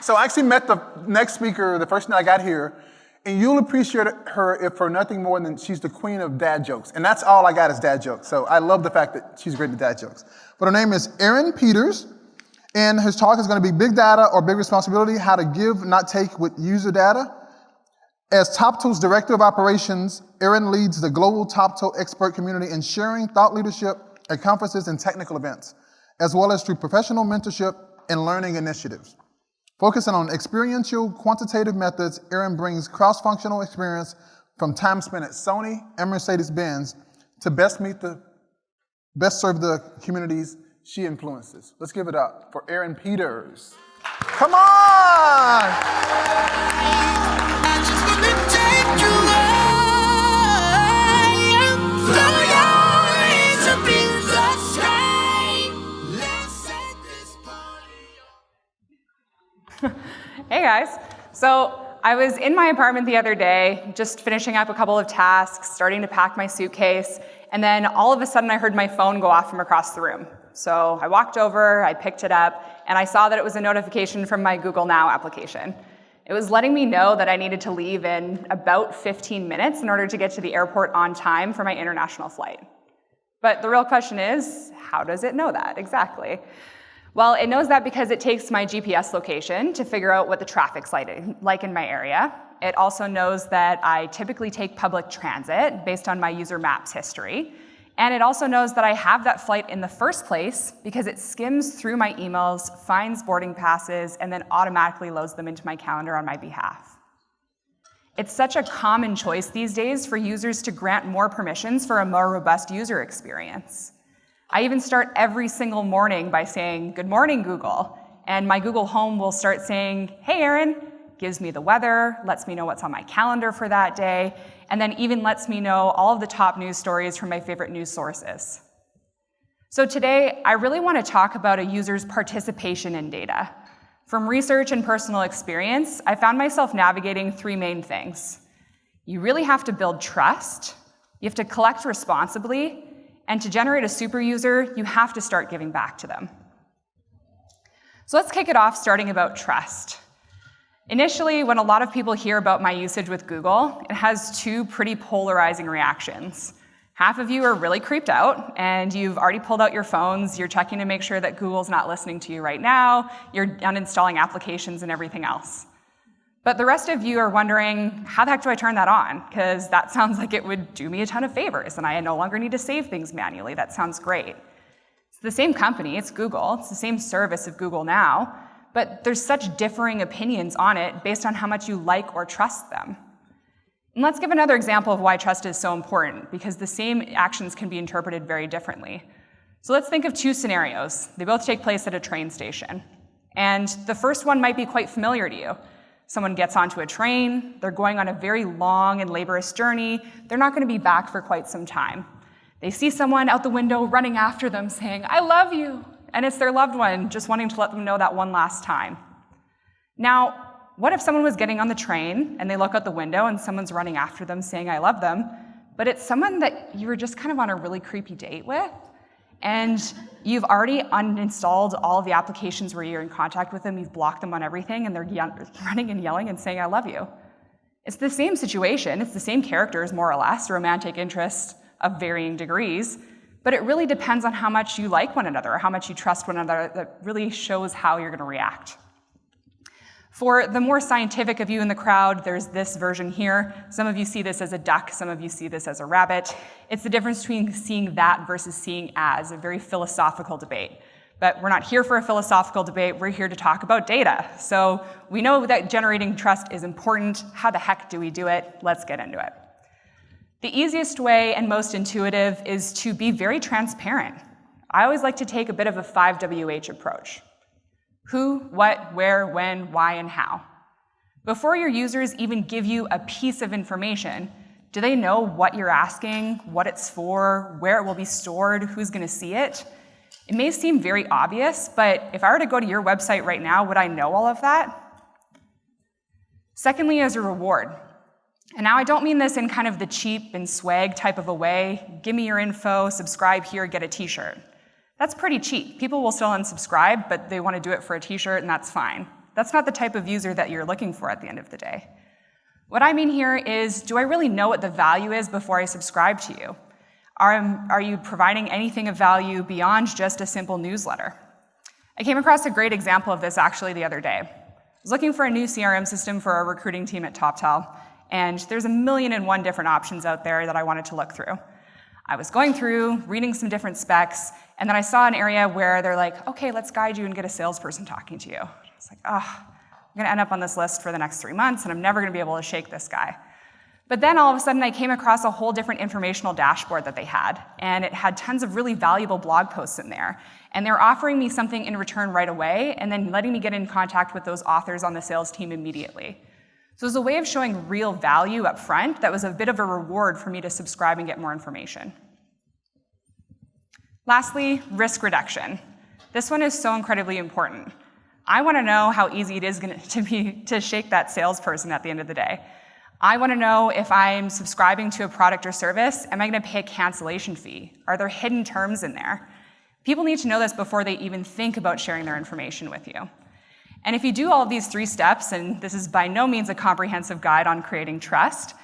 So I actually met the next speaker the first night I got here, and you'll appreciate her if for nothing more than she's the queen of dad jokes. And that's all I got is dad jokes. So I love the fact that she's great at dad jokes. But her name is Eryn Peters, and his talk is going to be Big Data or Big Responsibility, How to Give, Not Take with User Data. As Toptal's Director of Operations, Eryn leads the global Toptal expert community in sharing thought leadership at conferences and technical events, as well as through professional mentorship and learning initiatives. Focusing on experiential, quantitative methods, Eryn brings cross-functional experience from time spent at Sony and Mercedes-Benz to best serve the communities she influences. Let's give it up for Eryn Peters. Come on! Hey guys. So I was in my apartment the other day, just finishing up a couple of tasks, starting to pack my suitcase, and then all of a sudden I heard my phone go off from across the room. So I walked over, I picked it up, and I saw that it was a notification from my Google Now application. It was letting me know that I needed to leave in about 15 minutes in order to get to the airport on time for my international flight. But the real question is, how does it know that exactly? Well, it knows that because it takes my GPS location to figure out what the traffic's like in my area. It also knows that I typically take public transit based on my user maps history. And it also knows that I have that flight in the first place because it skims through my emails, finds boarding passes, and then automatically loads them into my calendar on my behalf. It's such a common choice these days for users to grant more permissions for a more robust user experience. I even start every single morning by saying, "Good morning, Google." And my Google Home will start saying, "Hey, Eryn," gives me the weather, lets me know what's on my calendar for that day, and then even lets me know all of the top news stories from my favorite news sources. So today, I really want to talk about a user's participation in data. From research and personal experience, I found myself navigating three main things. You really have to build trust, you have to collect responsibly, and to generate a super user, you have to start giving back to them. So let's kick it off starting about trust. Initially, when a lot of people hear about my usage with Google, it has two pretty polarizing reactions. Half of you are really creeped out, and you've already pulled out your phones, you're checking to make sure that Google's not listening to you right now, you're uninstalling applications and everything else. But the rest of you are wondering, how the heck do I turn that on? Because that sounds like it would do me a ton of favors, and I no longer need to save things manually. That sounds great. It's the same company, it's Google, it's the same service of Google Now, but there's such differing opinions on it based on how much you like or trust them. And let's give another example of why trust is so important, because the same actions can be interpreted very differently. So let's think of two scenarios. They both take place at a train station. And the first one might be quite familiar to you. Someone gets onto a train, they're going on a very long and laborious journey, they're not going to be back for quite some time. They see someone out the window running after them saying, "I love you," and it's their loved one just wanting to let them know that one last time. Now, what if someone was getting on the train and they look out the window and someone's running after them saying, "I love them," but it's someone that you were just kind of on a really creepy date with, and you've already uninstalled all of the applications where you're in contact with them, you've blocked them on everything, and they're running and yelling and saying, "I love you." It's the same situation, it's the same characters, more or less, romantic interest of varying degrees, but it really depends on how much you like one another, or how much you trust one another. That really shows how you're going to react. For the more scientific of you in the crowd, there's this version here. Some of you see this as a duck, some of you see this as a rabbit. It's the difference between seeing that versus seeing as, a very philosophical debate. But we're not here for a philosophical debate, we're here to talk about data. So we know that generating trust is important. How the heck do we do it? Let's get into it. The easiest way and most intuitive is to be very transparent. I always like to take a bit of a 5WH approach. Who, what, where, when, why, and how. Before your users even give you a piece of information, do they know what you're asking, what it's for, where it will be stored, who's going to see it? It may seem very obvious, but if I were to go to your website right now, would I know all of that? Secondly, as a reward. And now I don't mean this in kind of the cheap and swag type of a way. Give me your info, subscribe here, get a t-shirt. That's pretty cheap. People will still unsubscribe, but they want to do it for a t-shirt, and that's fine. That's not the type of user that you're looking for at the end of the day. What I mean here is, do I really know what the value is before I subscribe to you? Are you providing anything of value beyond just a simple newsletter? I came across a great example of this actually the other day. I was looking for a new CRM system for our recruiting team at Toptal, and there's 1,000,001 different options out there that I wanted to look through. I was going through, reading some different specs, and then I saw an area where they're like, okay, let's guide you and get a salesperson talking to you. I was like, I'm gonna end up on this list for the next 3 months, and I'm never gonna be able to shake this guy. But then all of a sudden I came across a whole different informational dashboard that they had, and it had tons of really valuable blog posts in there. And they were offering me something in return right away, and then letting me get in contact with those authors on the sales team immediately. So it was a way of showing real value up front that was a bit of a reward for me to subscribe and get more information. Lastly, risk reduction. This one is so incredibly important. I want to know how easy it is to shake that salesperson at the end of the day. I want to know if I'm subscribing to a product or service, am I going to pay a cancellation fee? Are there hidden terms in there? People need to know this before they even think about sharing their information with you. And if you do all of these 3 steps, and this is by no means a comprehensive guide on creating trust,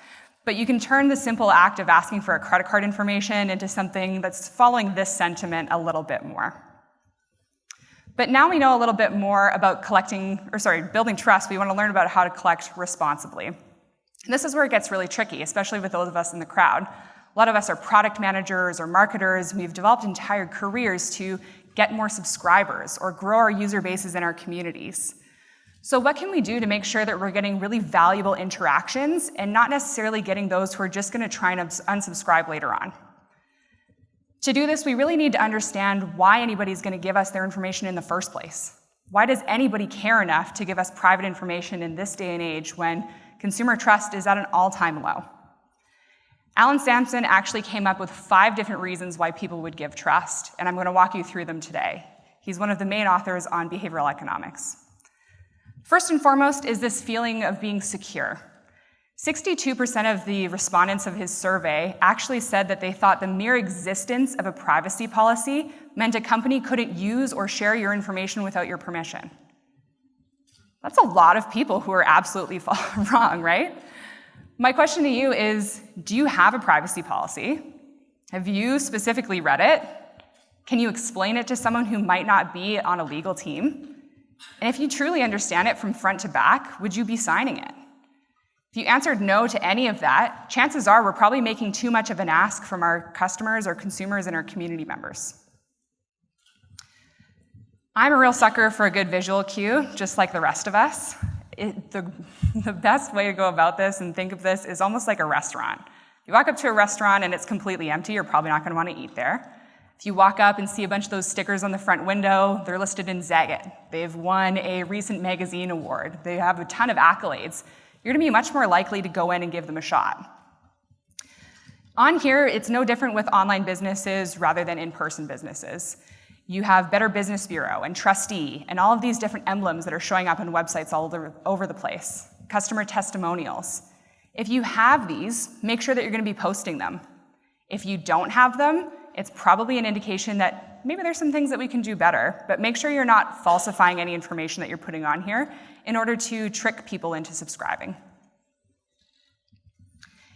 but you can turn the simple act of asking for a credit card information into something that's following this sentiment a little bit more. But now we know a little bit more about building trust. We want to learn about how to collect responsibly. And this is where it gets really tricky, especially with those of us in the crowd. A lot of us are product managers or marketers, and we've developed entire careers to get more subscribers or grow our user bases in our communities. So what can we do to make sure that we're getting really valuable interactions and not necessarily getting those who are just going to try and unsubscribe later on? To do this, we really need to understand why anybody's going to give us their information in the first place. Why does anybody care enough to give us private information in this day and age when consumer trust is at an all-time low? Alan Sampson actually came up with 5 different reasons why people would give trust, and I'm going to walk you through them today. He's one of the main authors on behavioral economics. First and foremost is this feeling of being secure. 62% of the respondents of his survey actually said that they thought the mere existence of a privacy policy meant a company couldn't use or share your information without your permission. That's a lot of people who are absolutely wrong, right? My question to you is, do you have a privacy policy? Have you specifically read it? Can you explain it to someone who might not be on a legal team? And if you truly understand it from front to back, would you be signing it? If you answered no to any of that, chances are we're probably making too much of an ask from our customers or consumers and our community members. I'm a real sucker for a good visual cue, just like the rest of us. The best way to go about this and think of this is almost like a restaurant. If you walk up to a restaurant and it's completely empty, you're probably not going to want to eat there. If you walk up and see a bunch of those stickers on the front window, they're listed in Zagat. They've won a recent magazine award. They have a ton of accolades. You're going to be much more likely to go in and give them a shot. On here, it's no different with online businesses rather than in-person businesses. You have Better Business Bureau and Trustee and all of these different emblems that are showing up on websites all over the place. Customer testimonials. If you have these, make sure that you're going to be posting them. If you don't have them, it's probably an indication that maybe there's some things that we can do better, but make sure you're not falsifying any information that you're putting on here in order to trick people into subscribing.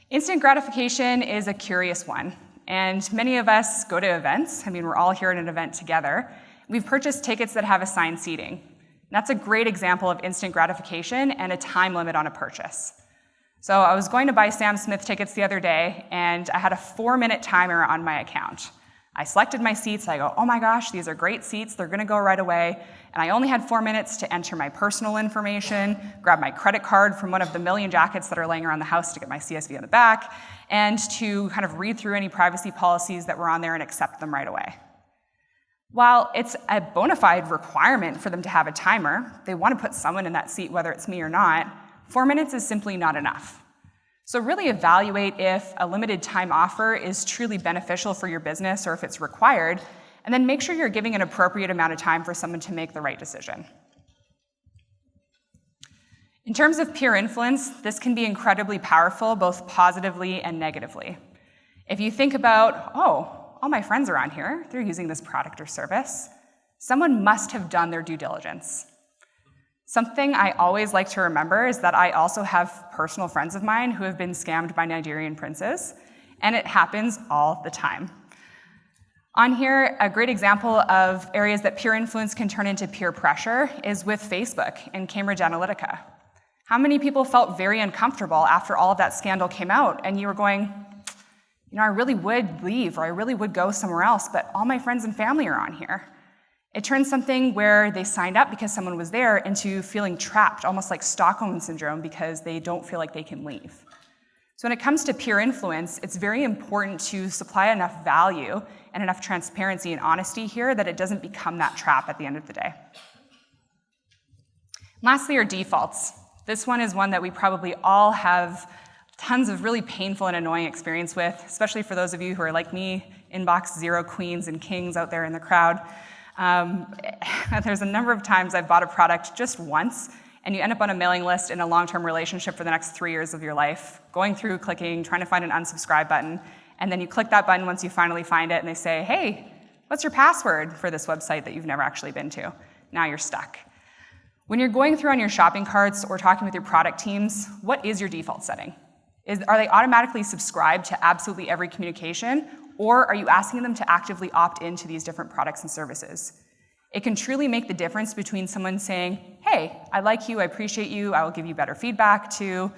Instant gratification is a curious one. And many of us go to events. I mean, we're all here at an event together. We've purchased tickets that have assigned seating. That's a great example of instant gratification and a time limit on a purchase. So I was going to buy Sam Smith tickets the other day, and I had a 4-minute timer on my account. I selected my seats. I go, oh my gosh, these are great seats. They're going to go right away. And I only had 4 minutes to enter my personal information, grab my credit card from one of the million jackets that are laying around the house to get my CSV on the back, and to kind of read through any privacy policies that were on there and accept them right away. While it's a bona fide requirement for them to have a timer, they want to put someone in that seat, whether it's me or not, 4 minutes is simply not enough. So really evaluate if a limited time offer is truly beneficial for your business or if it's required, and then make sure you're giving an appropriate amount of time for someone to make the right decision. In terms of peer influence, this can be incredibly powerful, both positively and negatively. If you think about, oh, all my friends are on here, they're using this product or service, someone must have done their due diligence. Something I always like to remember is that I also have personal friends of mine who have been scammed by Nigerian princes, and it happens all the time. On here, a great example of areas that peer influence can turn into peer pressure is with Facebook and Cambridge Analytica. How many people felt very uncomfortable after all of that scandal came out, and you were going, I really would leave, or I really would go somewhere else, but all my friends and family are on here. It turns something where they signed up because someone was there into feeling trapped, almost like Stockholm Syndrome, because they don't feel like they can leave. So when it comes to peer influence, it's very important to supply enough value and enough transparency and honesty here that it doesn't become that trap at the end of the day. Lastly are defaults. This one is one that we probably all have tons of really painful and annoying experience with, especially for those of you who are like me, inbox zero queens and kings out there in the crowd. There's a number of times I've bought a product just once, and you end up on a mailing list in a long-term relationship for the next 3 years of your life, going through, clicking, trying to find an unsubscribe button, and then you click that button once you finally find it, and they say, hey, what's your password for this website that you've never actually been to? Now you're stuck. When you're going through on your shopping carts or talking with your product teams, what is your default setting? Are they automatically subscribed to absolutely every communication, or are you asking them to actively opt into these different products and services? It can truly make the difference between someone saying, hey, I like you, I appreciate you, I will give you better feedback, to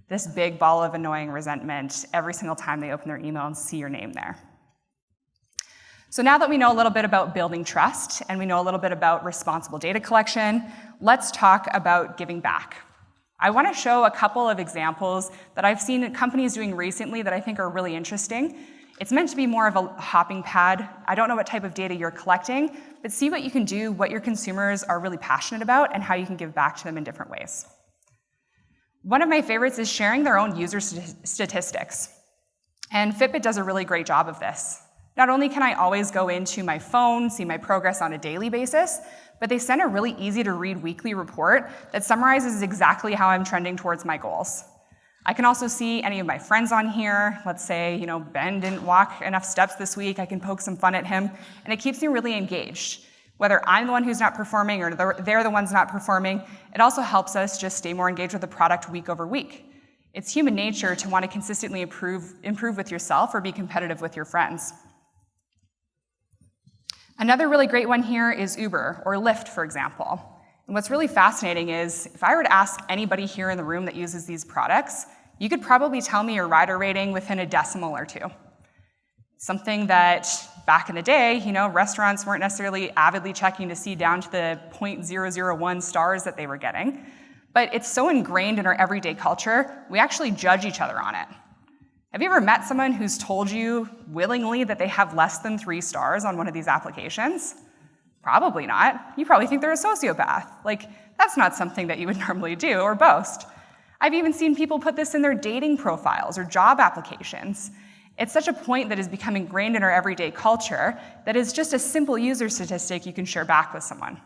this big ball of annoying resentment every single time they open their email and see your name there. So now that we know a little bit about building trust and we know a little bit about responsible data collection, let's talk about giving back. I want to show a couple of examples that I've seen companies doing recently that I think are really interesting. It's meant to be more of a hopping pad. I don't know what type of data you're collecting, but see what you can do, what your consumers are really passionate about, and how you can give back to them in different ways. One of my favorites is sharing their own user statistics. And Fitbit does a really great job of this. Not only can I always go into my phone, see my progress on a daily basis, but they send a really easy to read weekly report that summarizes exactly how I'm trending towards my goals. I can also see any of my friends on here. Let's say, Ben didn't walk enough steps this week. I can poke some fun at him, and it keeps me really engaged. Whether I'm the one who's not performing or they're the ones not performing, it also helps us just stay more engaged with the product week over week. It's human nature to want to consistently improve with yourself or be competitive with your friends. Another really great one here is Uber or Lyft, for example. And what's really fascinating is if I were to ask anybody here in the room that uses these products, you could probably tell me your rider rating within a decimal or two. Something that back in the day, restaurants weren't necessarily avidly checking to see down to the 0.001 stars that they were getting. But it's so ingrained in our everyday culture, we actually judge each other on it. Have you ever met someone who's told you willingly that they have less than 3 stars on one of these applications? Probably not. You probably think they're a sociopath. That's not something that you would normally do or boast. I've even seen people put this in their dating profiles or job applications. It's such a point that has become ingrained in our everyday culture that is just a simple user statistic you can share back with someone.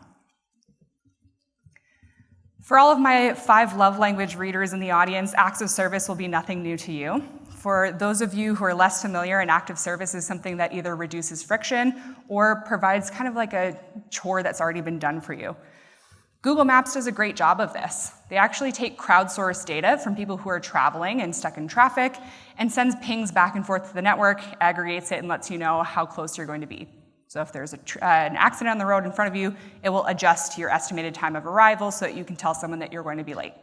For all of my 5 love language readers in the audience, acts of service will be nothing new to you. For those of you who are less familiar, an act of service is something that either reduces friction or provides kind of like a chore that's already been done for you. Google Maps does a great job of this. They actually take crowdsourced data from people who are traveling and stuck in traffic and sends pings back and forth to the network, aggregates it, and lets you know how close you're going to be. So if there's an accident on the road in front of you, it will adjust to your estimated time of arrival so that you can tell someone that you're going to be late.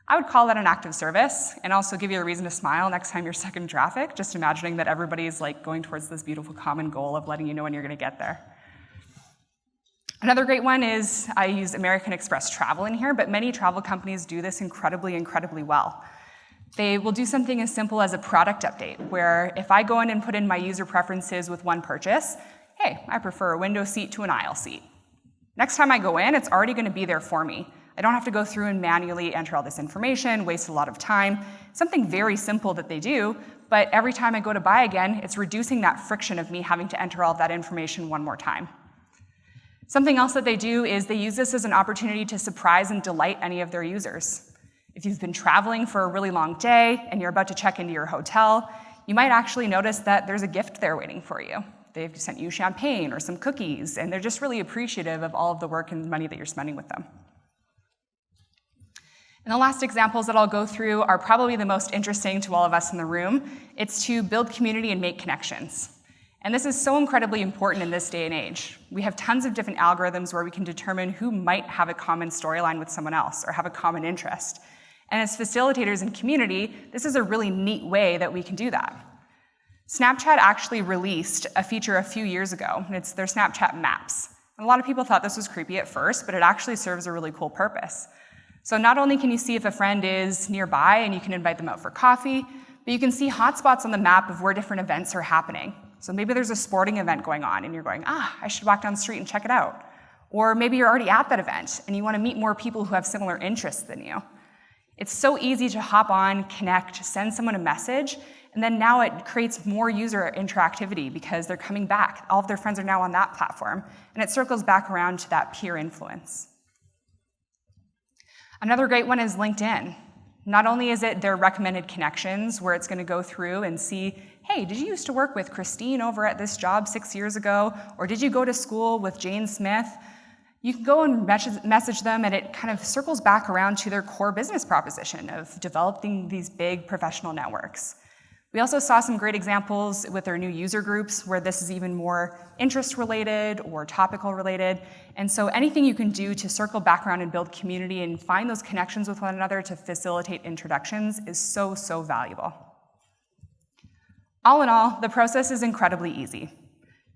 I would call that an act of service, and also give you a reason to smile next time you're stuck in traffic, just imagining that everybody's going towards this beautiful common goal of letting you know when you're going to get there. Another great one is, I use American Express Travel in here, but many travel companies do this incredibly, incredibly well. They will do something as simple as a product update, where if I go in and put in my user preferences with one purchase, hey, I prefer a window seat to an aisle seat. Next time I go in, it's already going to be there for me. I don't have to go through and manually enter all this information, waste a lot of time. Something very simple that they do, but every time I go to buy again, it's reducing that friction of me having to enter all of that information one more time. Something else that they do is they use this as an opportunity to surprise and delight any of their users. If you've been traveling for a really long day and you're about to check into your hotel, you might actually notice that there's a gift there waiting for you. They've sent you champagne or some cookies, and they're just really appreciative of all of the work and money that you're spending with them. And the last examples that I'll go through are probably the most interesting to all of us in the room. It's to build community and make connections. And this is so incredibly important in this day and age. We have tons of different algorithms where we can determine who might have a common storyline with someone else or have a common interest. And as facilitators in community, this is a really neat way that we can do that. Snapchat actually released a feature a few years ago, and it's their Snapchat Maps. And a lot of people thought this was creepy at first, but it actually serves a really cool purpose. So not only can you see if a friend is nearby and you can invite them out for coffee, but you can see hotspots on the map of where different events are happening. So maybe there's a sporting event going on and you're going, I should walk down the street and check it out. Or maybe you're already at that event and you want to meet more people who have similar interests than you. It's so easy to hop on, connect, send someone a message, and then now it creates more user interactivity because they're coming back. All of their friends are now on that platform, and it circles back around to that peer influence. Another great one is LinkedIn. Not only is it their recommended connections, where it's going to go through and see, hey, did you used to work with Christine over at this job 6 years ago? Or did you go to school with Jane Smith? You can go and message them, and it kind of circles back around to their core business proposition of developing these big professional networks. We also saw some great examples with their new user groups where this is even more interest-related or topical-related. And so anything you can do to circle back around and build community and find those connections with one another to facilitate introductions is so, so valuable. All in all, the process is incredibly easy.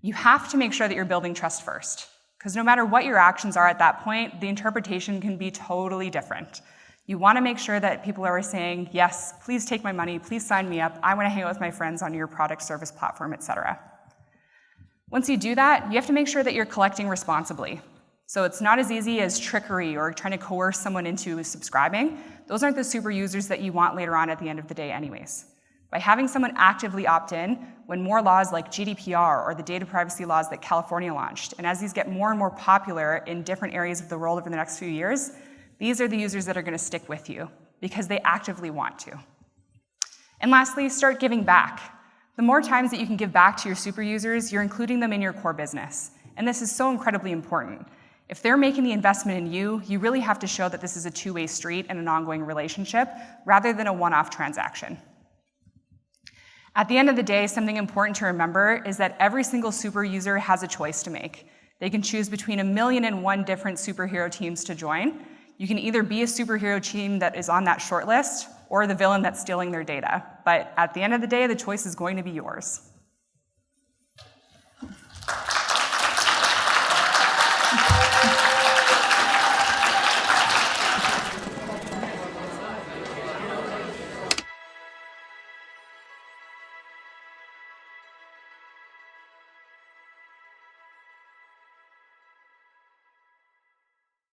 You have to make sure that you're building trust first, because no matter what your actions are at that point, the interpretation can be totally different. You want to make sure that people are saying, yes, please take my money, please sign me up, I want to hang out with my friends on your product, service, platform, etc. Once you do that, you have to make sure that you're collecting responsibly. So it's not as easy as trickery or trying to coerce someone into subscribing. Those aren't the super users that you want later on at the end of the day anyways. By having someone actively opt in, when more laws like GDPR or the data privacy laws that California launched, and as these get more and more popular in different areas of the world over the next few years, these are the users that are going to stick with you because they actively want to. And lastly, start giving back. The more times that you can give back to your super users, you're including them in your core business. And this is so incredibly important. If they're making the investment in you, you really have to show that this is a two-way street and an ongoing relationship rather than a one-off transaction. At the end of the day, something important to remember is that every single super user has a choice to make. They can choose between 1,000,001 different superhero teams to join. You can either be a superhero team that is on that short list or the villain that's stealing their data. But at the end of the day, the choice is going to be yours.